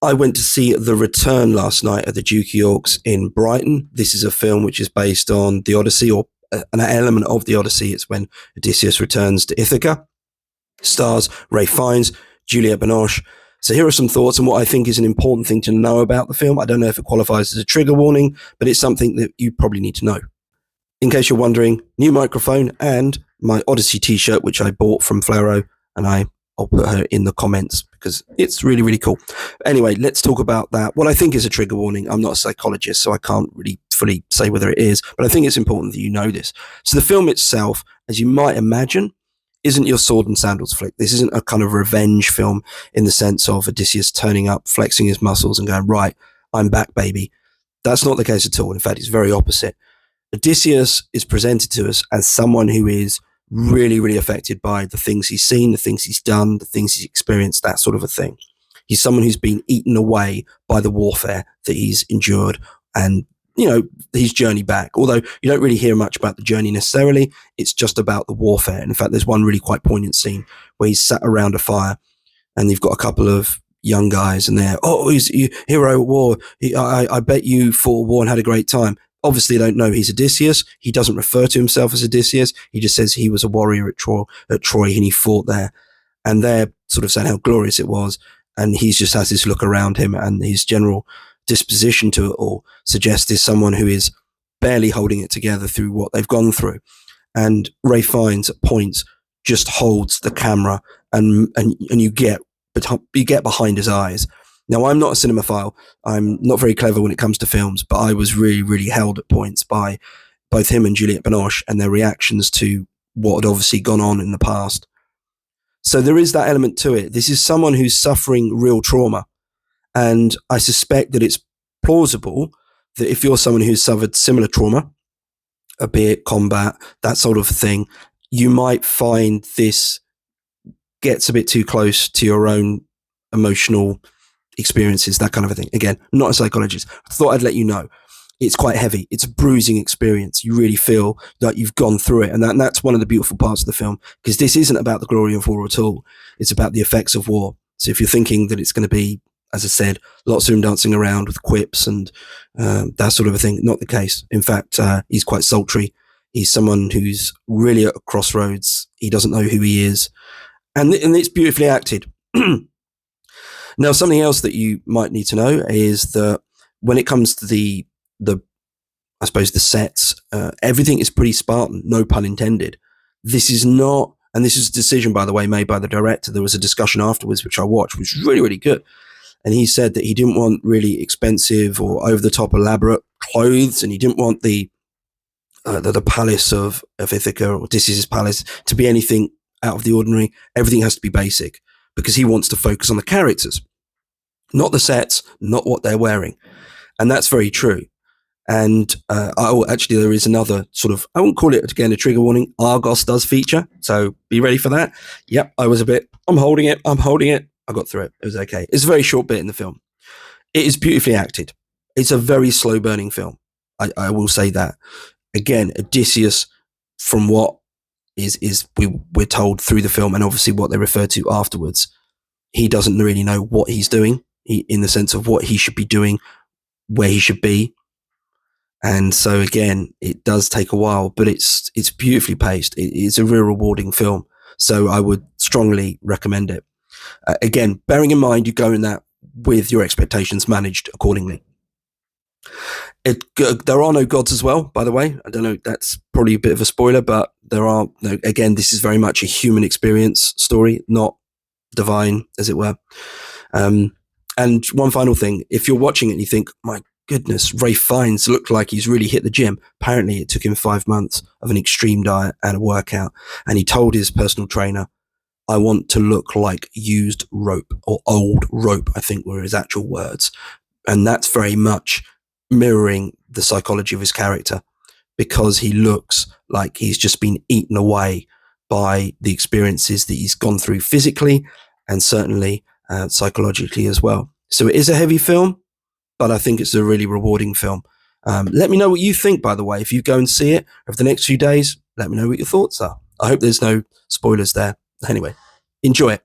I went to see The Return last night at the Duke of York's in Brighton. This is a film which is based on the Odyssey, or an element of the Odyssey. It's when Odysseus returns to Ithaca. Stars Ray Fiennes, Juliette Binoche. So here are some thoughts on what I think is an important thing to know about the film. I don't know if it qualifies as a trigger warning, but it's something that you probably need to know. In case you're wondering, new microphone and my Odyssey t-shirt, which I bought from Flaro, and I'll put her in the comments because it's really, really cool. Anyway, let's talk about that. What I think is a trigger warning. I'm not a psychologist, so I can't really fully say whether it is, but I think it's important that you know this. So the film itself, as you might imagine, isn't your sword and sandals flick. This isn't a kind of revenge film in the sense of Odysseus turning up, flexing his muscles and going, right, I'm back, baby. That's not the case at all. In fact, it's very opposite. Odysseus is presented to us as someone who is really, really affected by the things he's seen, the things he's done, the things he's experienced, that sort of a thing. He's someone who's been eaten away by the warfare that he's endured and, you know, his journey back. Although you don't really hear much about the journey necessarily, it's just about the warfare. And in fact, there's one really quite poignant scene where he's sat around a fire and you've got a couple of young guys and they're, oh, he's a hero at war. I bet you fought a war and had a great time. Obviously, they don't know he's Odysseus. He doesn't refer to himself as Odysseus. He just says he was a warrior at Troy and he fought there. And they're sort of saying how glorious it was. And he just has this look around him, and his general disposition to it all suggests he's someone who is barely holding it together through what they've gone through. And Ray Fiennes at points just holds the camera and you get behind his eyes. Now, I'm not a cinemaphile. I'm not very clever when it comes to films, but I was really, really held at points by both him and Juliette Binoche and their reactions to what had obviously gone on in the past. So there is that element to it. This is someone who's suffering real trauma. And I suspect that it's plausible that if you're someone who's suffered similar trauma, albeit combat, that sort of thing, you might find this gets a bit too close to your own emotional experiences, that kind of a thing. Again, not a psychologist. I thought I'd let you know. It's quite heavy. It's a bruising experience. You really feel that you've gone through it. And that's one of the beautiful parts of the film, because this isn't about the glory of war at all. It's about the effects of war. So if you're thinking that it's going to be, as I said, lots of him dancing around with quips and that sort of a thing, not the case. In fact, he's quite sultry. He's someone who's really at a crossroads. He doesn't know who he is. And it's beautifully acted. Now, something else that you might need to know is that when it comes to the I suppose the sets, everything is pretty Spartan, no pun intended. This is not, and this is a decision, by the way, made by the director. There was a discussion afterwards, which I watched, which was really, really good. And he said that he didn't want really expensive or over the top elaborate clothes, and he didn't want the palace of Ithaca or Odysseus' palace to be anything out of the ordinary. Everything has to be basic, because he wants to focus on the characters, not the sets, not what they're wearing. And that's very true. And actually, there is another sort of, I won't call it, again, a trigger warning. Argos does feature, so be ready for that. Yep, I was a bit, I'm holding it. I got through it. It was okay. It's a very short bit in the film. It is beautifully acted. It's a very slow burning film. I will say that. Again, Odysseus, from what we're told through the film, and obviously what they refer to afterwards, he doesn't really know what he's doing, in the sense of what he should be doing, where he should be. And so again, it does take a while, but it's beautifully paced. It's a real rewarding film. So I would strongly recommend it. Again, bearing in mind you go in that with your expectations managed accordingly. There are no gods as well, by the way. I don't know, that's probably a bit of a spoiler, but there are no, again, this is very much a human experience story, not divine, as it were. And one final thing, if you're watching it and you think, my goodness, Ray Fiennes looked like he's really hit the gym. Apparently it took him 5 months of an extreme diet and a workout. And he told his personal trainer, I want to look like used rope, or old rope, I think were his actual words. And that's very much mirroring the psychology of his character, because he looks like he's just been eaten away by the experiences that he's gone through physically and certainly psychologically as well. So it is a heavy film, but I think it's a really rewarding film. Let me know what you think, by the way. If you go and see it over the next few days, let me know what your thoughts are. I hope there's no spoilers there. Anyway, enjoy it.